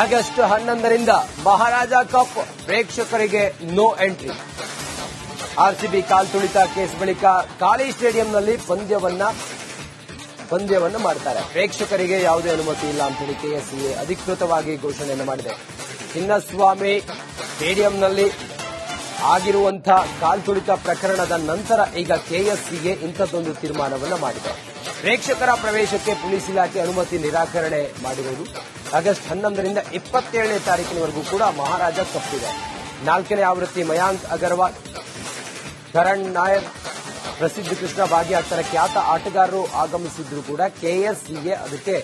August 11ರಿಂದ ಮಹಾರಾಜ cup ಪ್ರೇಕ್ಷಕರಿಗೆ no entry. RCB ಕಾಲ್ತುಳಿತ case ಬಳಿಕ ಖಾಲಿ ಸ್ಟೇಡಿಯಂನಲ್ಲಿ ಪಂದ್ಯವನ್ನ ಮಾಡ್ತಾರೆ. ಪ್ರೇಕ್ಷಕರಿಗೆ ಯಾವುದೇ ಅನುಮತಿ ಇಲ್ಲ ಅಂತ ಹೇಳಿ ಕೆಎಸ್ಸಿಎ ಅಧಿಕೃತವಾಗಿ ಘೋಷಣೆಯನ್ನು ಮಾಡಿದೆ. ಚಿನ್ನಸ್ವಾಮಿ ಸ್ಟೇಡಿಯಂನಲ್ಲಿ ಆಗಿರುವಂತಹ ಕಾಲ್ತುಳಿತ ಪ್ರಕರಣದ ನಂತರ ಈಗ ಕೆಎಸ್ಸಿಎ ಇಂಥದ್ದೊಂದು ತೀರ್ಮಾನವನ್ನು ಮಾಡಿದೆ. ಪ್ರೇಕ್ಷಕರ ಪ್ರವೇಶಕ್ಕೆ ಪೊಲೀಸ್ ಇಲಾಖೆ ಅನುಮತಿ ನಿರಾಕರಣೆ ಮಾಡಿರುವುದು. ಆಗಸ್ಟ್ 11ರಿಂದ 27ನೇ ತಾರೀಕಿನವರೆಗೂ ಕೂಡ ಮಹಾರಾಜ ಕಪ್ ಇದೆ. 4ನೇ ಆವೃತ್ತಿ ಮಯಾಂಕ್ ಅಗರ್ವಾಲ್, ಕರಣ್ ನಾಯರ್, ಪ್ರಸಿದ್ಧ ಕೃಷ್ಣ ಭಾಗಿಯಾಗ್ತಾರೆ. ಖ್ಯಾತ ಆಟಗಾರರು ಆಗಮಿಸಿದ್ರು ಕೂಡ ಕೆಎಸ್ಸಿಎ ಅದಕ್ಕೆ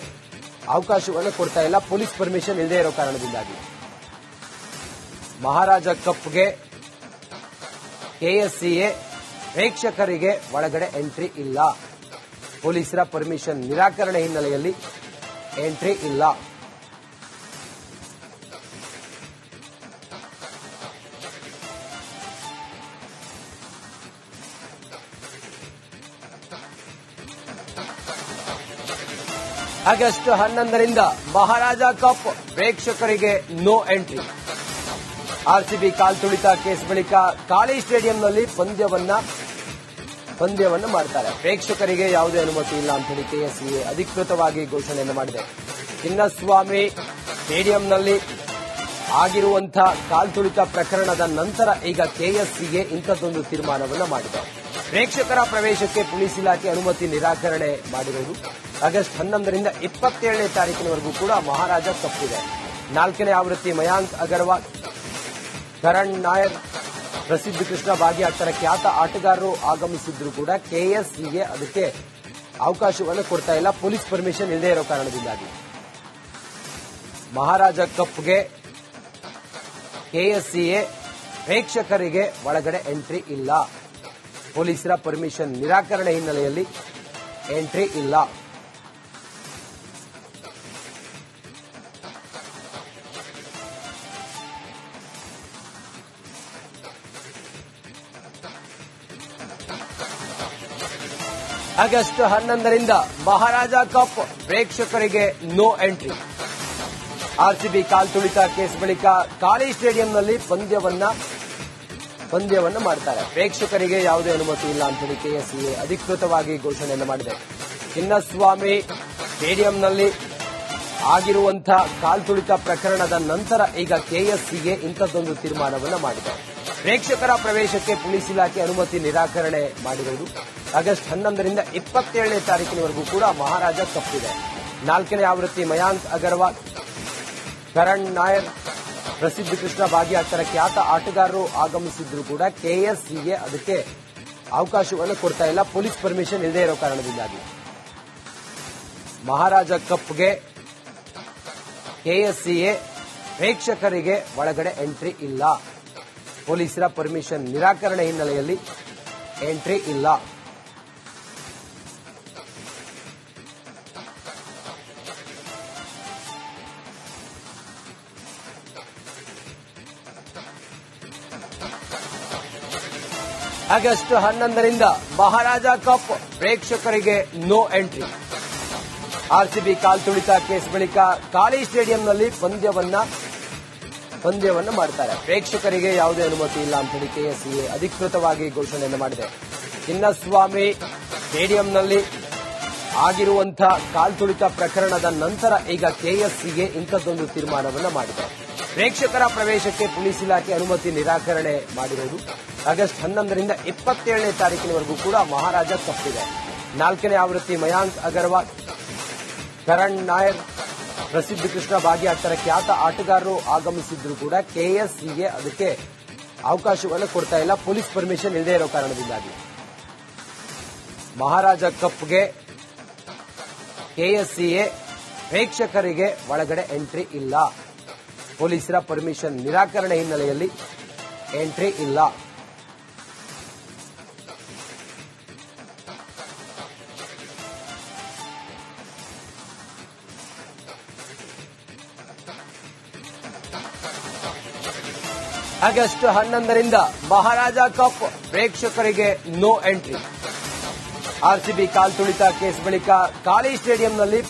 ಅವಕಾಶವನ್ನು ಕೊಡ್ತಾ ಇಲ್ಲ, ಪೊಲೀಸ್ ಪರ್ಮಿಷನ್ ಇಲ್ಲದೆ ಇರೋ ಕಾರಣದಿಂದಾಗಿ. ಮಹಾರಾಜ ಕಪ್ಗೆ ಕೆಎಸ್ಸಿಎ ಪ್ರೇಕ್ಷಕರಿಗೆ ಒಳಗಡೆ ಎಂಟ್ರಿ ಇಲ್ಲ. ಪೊಲೀಸರ ಪರ್ಮಿಷನ್ ನಿರಾಕರಣೆ ಹಿನ್ನೆಲೆಯಲ್ಲಿ ಎಂಟ್ರಿ ಇಲ್ಲ. ಆಗಸ್ಟ್ 11ರಿಂದ ಮಹಾರಾಜ ಕಪ್ ಪ್ರೇಕ್ಷಕರಿಗೆ ನೋ ಎಂಟ್ರಿ. ಆರ್ಸಿಬಿ ಕಾಲ್ತುಳಿತ ಕೇಸ್ ಬಳಿಕ ಖಾಲಿ ಸ್ಟೇಡಿಯಂನಲ್ಲಿ ಪಂದ್ಯವನ್ನ ಮಾಡ್ತಾರೆ. ಪ್ರೇಕ್ಷಕರಿಗೆ ಯಾವುದೇ ಅನುಮತಿ ಇಲ್ಲ ಅಂತ ಹೇಳಿ ಕೆಎಸ್ಸಿಎ ಅಧಿಕೃತವಾಗಿ ಘೋಷಣೆಯನ್ನು ಮಾಡಿದೆ. ಚಿನ್ನಸ್ವಾಮಿ ಸ್ಟೇಡಿಯಂನಲ್ಲಿ ಆಗಿರುವಂತಹ ಕಾಲ್ತುಳಿತ ಪ್ರಕರಣದ ನಂತರ ಈಗ ಕೆಎಸ್ಸಿಎ ಇಂಥದ್ದೊಂದು ತೀರ್ಮಾನವನ್ನು ಮಾಡಿದೆ. ಪ್ರೇಕ್ಷಕರ ಪ್ರವೇಶಕ್ಕೆ ಪೊಲೀಸ್ ಇಲಾಖೆ ಅನುಮತಿ ನಿರಾಕರಣೆ ಮಾಡಿರುವುದು. ಆಗಸ್ಟ್ 11ರಿಂದ 27ನೇ ತಾರೀಕಿನವರೆಗೂ ಕೂಡ ಮಹಾರಾಜ ಕಪ್ ಇದೆ. 4ನೇ ಆವೃತ್ತಿ ಮಯಾಂಕ್ ಅಗರ್ವಾಲ್, ಕರಣ್ ನಾಯರ್, ಪ್ರಸಿದ್ಧ ಕೃಷ್ಣ ಭಾಗಿಯಾಗ್ತಾರೆ. ಖ್ಯಾತ ಆಟಗಾರರು ಆಗಮಿಸಿದ್ರು ಕೂಡ ಕೆಎಸ್ಸಿಎ ಅದಕ್ಕೆ ಅವಕಾಶವನ್ನು ಕೊಡ್ತಾ ಇಲ್ಲ, ಪೊಲೀಸ್ ಪರ್ಮಿಷನ್ ಇಲ್ಲದೆ ಇರೋ ಕಾರಣದಿಂದಾಗಿ. ಮಹಾರಾಜ ಕಪ್ಗೆ ಕೆಎಸ್ಸಿಎ ಪ್ರೇಕ್ಷಕರಿಗೆ ಒಳಗಡೆ ಎಂಟ್ರಿ ಇಲ್ಲ. ಪೊಲೀಸರ ಪರ್ಮಿಷನ್ ನಿರಾಕರಣೆ ಹಿನ್ನೆಲೆಯಲ್ಲಿ ಎಂಟ್ರಿ ಇಲ್ಲ. ಆಗಸ್ಟ್ 11ರಿಂದ ಮಹಾರಾಜ ಕಪ್ ಪ್ರೇಕ್ಷಕರಿಗೆ ನೋ ಎಂಟ್ರಿ. ಆರ್ಸಿಬಿ ಕಾಲ್ತುಳಿತ ಕೇಸ್ ಬಳಿಕ ಖಾಲಿ ಸ್ಟೇಡಿಯಂನಲ್ಲಿ ಪಂದ್ಯವನ್ನ ಮಾಡ್ತಾರೆ. ಪ್ರೇಕ್ಷಕರಿಗೆ ಯಾವುದೇ ಅನುಮತಿ ಇಲ್ಲ ಅಂತ ಹೇಳಿ ಕೆಎಸ್ಸಿಎ ಅಧಿಕೃತವಾಗಿ ಘೋಷಣೆಯನ್ನು ಮಾಡಿದೆ. ಚಿನ್ನಸ್ವಾಮಿ ಸ್ಟೇಡಿಯಂನಲ್ಲಿ ಆಗಿರುವಂತಹ ಕಾಲ್ತುಳಿತ ಪ್ರಕರಣದ ನಂತರ ಈಗ ಕೆಎಸ್ಸಿಎ ಇಂಥದ್ದೊಂದು ತೀರ್ಮಾನವನ್ನು ಮಾಡಿದೆ. ಪ್ರೇಕ್ಷಕರ ಪ್ರವೇಶಕ್ಕೆ ಪೊಲೀಸ್ ಇಲಾಖೆ ಅನುಮತಿ ನಿರಾಕರಣೆ ಮಾಡಿರುವುದು. ಆಗಸ್ಟ್ 11ರಿಂದ 27ನೇ ತಾರೀಕಿನವರೆಗೂ ಕೂಡ ಮಹಾರಾಜ ಕಪ್ ಇದೆ. 4ನೇ ಆವೃತ್ತಿ ಮಯಾಂಕ್ ಅಗರ್ವಾಲ್, ಕರಣ್ ನಾಯರ್, ಪ್ರಸಿದ್ಧ ಕೃಷ್ಣ ಭಾಗಿಯಾಗ್ತಾರೆ. ಖ್ಯಾತ ಆಟಗಾರರು ಆಗಮಿಸಿದ್ರು ಕೂಡ ಕೆಎಸ್ಸಿಎ ಅದಕ್ಕೆ ಅವಕಾಶವನ್ನು ಕೊಡ್ತಾ ಇಲ್ಲ, ಪೊಲೀಸ್ ಪರ್ಮಿಷನ್ ಇಲ್ಲದೆ ಇರೋ ಕಾರಣದಿಂದಾಗಿ. ಮಹಾರಾಜ ಕಪ್ಗೆ ಕೆಎಸ್ಸಿಎ ಪ್ರೇಕ್ಷಕರಿಗೆ ಒಳಗಡೆ ಎಂಟ್ರಿ ಇಲ್ಲ. ಪೊಲೀಸರ ಪರ್ಮಿಷನ್ ನಿರಾಕರಣೆ ಹಿನ್ನೆಲೆಯಲ್ಲಿ ಎಂಟ್ರಿ ಇಲ್ಲ. ಆಗಸ್ಟ್ 11ರಿಂದ ಮಹಾರಾಜ ಕಪ್ ಪ್ರೇಕ್ಷಕರಿಗೆ ನೋ ಎಂಟ್ರಿ. ಆರ್ಸಿಬಿ ಕಾಲ್ತುಳಿತ ಕೇಸ್ ಬಳಿಕ ಖಾಲಿ ಸ್ಟೇಡಿಯಂನಲ್ಲಿ ಪಂದ್ಯವನ್ನ ಮಾಡ್ತಾರೆ. ಪ್ರೇಕ್ಷಕರಿಗೆ ಯಾವುದೇ ಅನುಮತಿ ಇಲ್ಲ ಅಂತ ಹೇಳಿ ಕೆಎಸ್ಸಿಎ ಅಧಿಕೃತವಾಗಿ ಘೋಷಣೆಯನ್ನು ಮಾಡಿದೆ. ಚಿನ್ನಸ್ವಾಮಿ ಸ್ಟೇಡಿಯಂನಲ್ಲಿ ಆಗಿರುವಂತಹ ಕಾಲ್ತುಳಿತ ಪ್ರಕರಣದ ನಂತರ ಈಗ ಕೆಎಸ್ಸಿಎ ಇಂಥದ್ದೊಂದು ತೀರ್ಮಾನವನ್ನು ಮಾಡಿದೆ. ಪ್ರೇಕ್ಷಕರ ಪ್ರವೇಶಕ್ಕೆ ಪೊಲೀಸ್ ಇಲಾಖೆ ಅನುಮತಿ ನಿರಾಕರಣೆ ಮಾಡಿರುವುದು. ಆಗಸ್ಟ್ 11ರಿಂದ 27ನೇ ತಾರೀಕಿನವರೆಗೂ ಕೂಡ ಮಹಾರಾಜ ಕಪ್ ಇದೆ. 4ನೇ ಆವೃತ್ತಿ ಮಯಾಂಕ್ ಅಗರ್ವಾಲ್, ಕರಣ್ ನಾಯರ್, ಪ್ರಸಿದ್ಧ ಕೃಷ್ಣ ಭಾಗಿಯಾಗ್ತಾರೆ. ಖ್ಯಾತ ಆಟಗಾರರು ಆಗಮಿಸಿದ್ರು ಕೂಡ ಕೆಎಸ್ಸಿಎ ಅದಕ್ಕೆ ಅವಕಾಶವನ್ನು ಕೊಡ್ತಾ ಇಲ್ಲ, ಪೊಲೀಸ್ ಪರ್ಮಿಷನ್ ಇಲ್ಲದೆ ಇರೋ ಕಾರಣದಿಂದಾಗಿ. ಮಹಾರಾಜ ಕಪ್ಗೆ ಕೆಎಸ್ಸಿಎ ಪ್ರೇಕ್ಷಕರಿಗೆ ಒಳಗಡೆ ಎಂಟ್ರಿ ಇಲ್ಲ. ಪೊಲೀಸರ ಪರ್ಮಿಷನ್ ನಿರಾಕರಣೆ ಹಿನ್ನೆಲೆಯಲ್ಲಿ ಎಂಟ್ರಿ ಇಲ್ಲ. ಆಗಸ್ಟ್ 11ರಿಂದ ಮಹಾರಾಜ ಕಪ್ ಪ್ರೇಕ್ಷಕರಿಗೆ ನೋ ಎಂಟ್ರಿ. ಆರ್ಸಿಬಿ ಕಾಲ್ತುಳಿತ ಕೇಸ್ ಬಳಿಕ ಖಾಲಿ ಸ್ಟೇಡಿಯಂನಲ್ಲಿ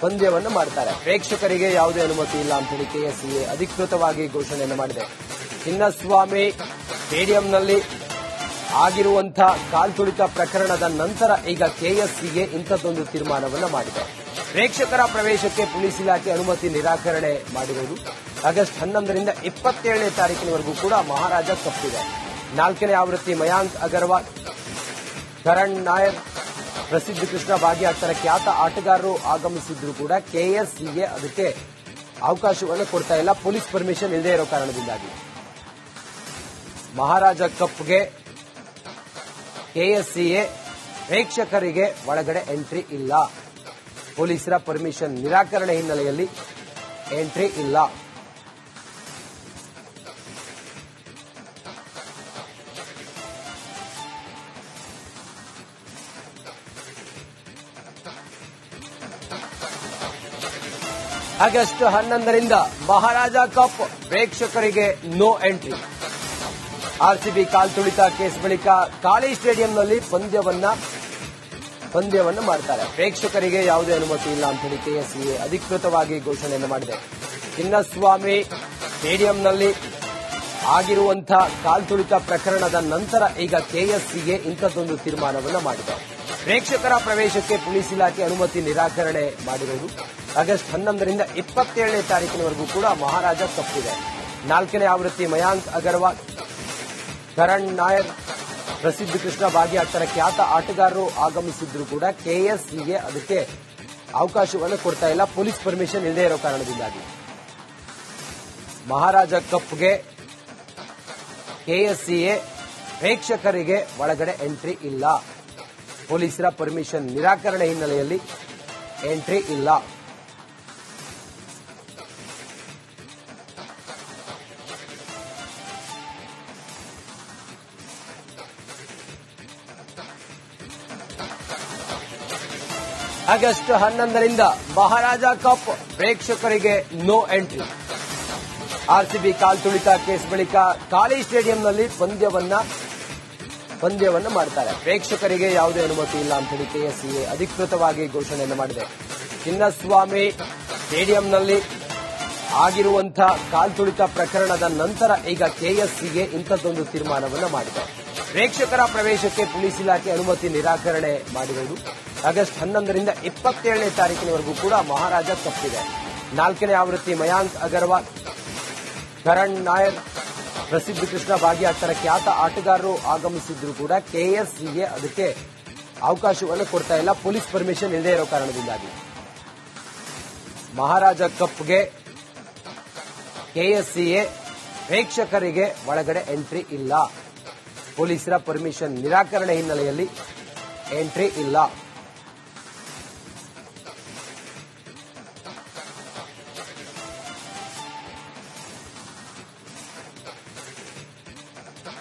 ಪಂದ್ಯವನ್ನು ಮಾಡ್ತಾರೆ. ಪ್ರೇಕ್ಷಕರಿಗೆ ಯಾವುದೇ ಅನುಮತಿ ಇಲ್ಲ ಅಂತ ಹೇಳಿ ಕೆಎಸ್ಸಿಎ ಅಧಿಕೃತವಾಗಿ ಘೋಷಣೆಯನ್ನು ಮಾಡಿದೆ. ಚಿನ್ನಸ್ವಾಮಿ ಸ್ಟೇಡಿಯಂನಲ್ಲಿ ಆಗಿರುವಂತಹ ಕಾಲ್ತುಳಿತ ಪ್ರಕರಣದ ನಂತರ ಈಗ ಕೆಎಸ್ಸಿಎ ಇಂಥದ್ದೊಂದು ತೀರ್ಮಾನವನ್ನು ಮಾಡಿದೆ. ಪ್ರೇಕ್ಷಕರ ಪ್ರವೇಶಕ್ಕೆ ಪೊಲೀಸ್ ಇಲಾಖೆ ಅನುಮತಿ ನಿರಾಕರಣೆ ಮಾಡಿರುವುದು. ಆಗಸ್ಟ್ 11ರಿಂದ 27ನೇ ತಾರೀಕಿನವರೆಗೂ ಕೂಡ ಮಹಾರಾಜ ಕಪ್ ಇದೆ. 4ನೇ ಆವೃತ್ತಿ ಮಯಾಂಕ್ ಅಗರ್ವಾಲ್, ಕರಣ್ ನಾಯರ್, ಪ್ರಸಿದ್ಧ ಕೃಷ್ಣ ಭಾಗಿಯಾಗ್ತಾರೆ. ಖ್ಯಾತ ಆಟಗಾರರು ಆಗಮಿಸಿದ್ರು ಕೂಡ ಕೆಎಸ್ಸಿಎ ಅದಕ್ಕೆ ಅವಕಾಶವನ್ನು ಕೊಡ್ತಾ ಇಲ್ಲ, ಪೊಲೀಸ್ ಪರ್ಮಿಷನ್ ಇಲ್ಲದೆ ಇರೋ ಕಾರಣದಿಂದಾಗಿ. ಮಹಾರಾಜ ಕಪ್ಗೆ ಕೆಎಸ್ಸಿಎ ಪ್ರೇಕ್ಷಕರಿಗೆ ಒಳಗಡೆ ಎಂಟ್ರಿ ಇಲ್ಲ, ಪೊಲೀಸರ ಪರ್ಮಿಷನ್ ನಿರಾಕರಣೆ ಹಿನ್ನೆಲೆಯಲ್ಲಿ ಎಂಟ್ರಿ ಇಲ್ಲ. ಆಗಸ್ಟ್ 11ರಿಂದ ಮಹಾರಾಜ ಕಪ್ ಪ್ರೇಕ್ಷಕರಿಗೆ ನೋ ಎಂಟ್ರಿ. ಆರ್ಸಿಬಿ ಕಾಲ್ತುಳಿತ ಕೇಸ್ ಬಳಿಕ ಖಾಲಿ ಸ್ಟೇಡಿಯಂನಲ್ಲಿ ಪಂದ್ಯವನ್ನು ಮಾಡ್ತಾರೆ. ಪ್ರೇಕ್ಷಕರಿಗೆ ಯಾವುದೇ ಅನುಮತಿ ಇಲ್ಲ ಅಂತ ಹೇಳಿ ಕೆಎಸ್ಸಿಎ ಅಧಿಕೃತವಾಗಿ ಘೋಷಣೆಯನ್ನು ಮಾಡಿದೆ. ಚಿನ್ನಸ್ವಾಮಿ ಸ್ಟೇಡಿಯಂನಲ್ಲಿ ಆಗಿರುವಂತಹ ಕಾಲ್ತುಳಿತ ಪ್ರಕರಣದ ನಂತರ ಈಗ ಕೆಎಸ್ಸಿಎ ಇಂಥದ್ದೊಂದು ತೀರ್ಮಾನವನ್ನು ಮಾಡಿದೆ. ಪ್ರೇಕ್ಷಕರ ಪ್ರವೇಶಕ್ಕೆ ಪೊಲೀಸ್ ಇಲಾಖೆ ಅನುಮತಿ ನಿರಾಕರಣೆ ಮಾಡಿರುವುದು. ಆಗಸ್ಟ್ 11ರಿಂದ 27ನೇ ತಾರೀಕಿನವರೆಗೂ ಕೂಡ ಮಹಾರಾಜ ಕಪ್ ಇದೆ. 4ನೇ ಆವೃತ್ತಿ ಮಯಾಂಕ್ ಅಗರ್ವಾಲ್, ಕರಣ್ ನಾಯರ್, ಪ್ರಸಿದ್ಧ ಕೃಷ್ಣ ಭಾಗಿಯಾಗ್ತಾರೆ. ಖ್ಯಾತ ಆಟಗಾರರು ಆಗಮಿಸಿದ್ರು ಕೂಡ ಕೆಎಸ್ಸಿಎ ಅದಕ್ಕೆ ಅವಕಾಶವನ್ನು ಕೊಡ್ತಾ ಇಲ್ಲ, ಪೊಲೀಸ್ ಪರ್ಮಿಷನ್ ಇಲ್ಲದೆ ಇರೋ ಕಾರಣದಿಂದಾಗಿ. ಮಹಾರಾಜ ಕಪ್ಗೆ ಕೆಎಸ್ಸಿಎ ಪ್ರೇಕ್ಷಕರಿಗೆ ಒಳಗಡೆ ಎಂಟ್ರಿ ಇಲ್ಲ, ಪೊಲೀಸರ ಪರ್ಮಿಷನ್ ನಿರಾಕರಣೆ ಹಿನ್ನೆಲೆಯಲ್ಲಿ ಎಂಟ್ರಿ ಇಲ್ಲ. ಆಗಸ್ಟ್ 11ರಿಂದ ಮಹಾರಾಜ ಕಪ್ ಪ್ರೇಕ್ಷಕರಿಗೆ ನೋ ಎಂಟ್ರಿ. ಆರ್ಸಿಬಿ ಕಾಲ್ತುಳಿತ ಕೇಸ್ ಬಳಿಕ ಖಾಲಿ ಸ್ಟೇಡಿಯಂನಲ್ಲಿ ಪಂದ್ಯವನ್ನು ಮಾಡ್ತಾರೆ. ಪ್ರೇಕ್ಷಕರಿಗೆ ಯಾವುದೇ ಅನುಮತಿ ಇಲ್ಲ ಅಂತ ಹೇಳಿ ಕೆಎಸ್ಸಿಎ ಅಧಿಕೃತವಾಗಿ ಘೋಷಣೆಯನ್ನು ಮಾಡಿದೆ. ಚಿನ್ನಸ್ವಾಮಿ ಸ್ಟೇಡಿಯಂನಲ್ಲಿ ಆಗಿರುವಂತಹ ಕಾಲ್ತುಳಿತ ಪ್ರಕರಣದ ನಂತರ ಈಗ ಕೆಎಸ್ಸಿಎ ಇಂಥದ್ದೊಂದು ತೀರ್ಮಾನವನ್ನು ಮಾಡಿದೆ. ಪ್ರೇಕ್ಷಕರ ಪ್ರವೇಶಕ್ಕೆ ಪೊಲೀಸ್ ಇಲಾಖೆ ಅನುಮತಿ ನಿರಾಕರಣೆ ಮಾಡಿರುವುದು. ಆಗಸ್ಟ್ 11ರಿಂದ 27ನೇ ತಾರೀಕಿನವರೆಗೂ ಕೂಡ ಮಹಾರಾಜ ಕಪ್ ಇದೆ. 4ನೇ ಆವೃತ್ತಿ ಮಯಾಂಕ್ ಅಗರ್ವಾಲ್, ಕರಣ್ ನಾಯರ್, ಪ್ರಸಿದ್ಧ ಕೃಷ್ಣ ಭಾಗಿಯಾಗ್ತಾರೆ. ಖ್ಯಾತ ಆಟಗಾರರು ಆಗಮಿಸಿದ್ರು ಕೂಡ ಕೆಎಸ್ಸಿಎ ಅದಕ್ಕೆ ಅವಕಾಶವನ್ನು ಕೊಡ್ತಾ ಇಲ್ಲ, ಪೊಲೀಸ್ ಪರ್ಮಿಷನ್ ಇಲ್ಲದೆ ಇರೋ ಕಾರಣದಿಂದಾಗಿ. ಮಹಾರಾಜ ಕಪ್ಗೆ ಕೆಎಸ್ಸಿಎ ಪ್ರೇಕ್ಷಕರಿಗೆ ಒಳಗಡೆ ಎಂಟ್ರಿ ಇಲ್ಲ, ಪೊಲೀಸರ ಪರ್ಮಿಷನ್ ನಿರಾಕರಣೆ ಹಿನ್ನೆಲೆಯಲ್ಲಿ ಎಂಟ್ರಿ ಇಲ್ಲ.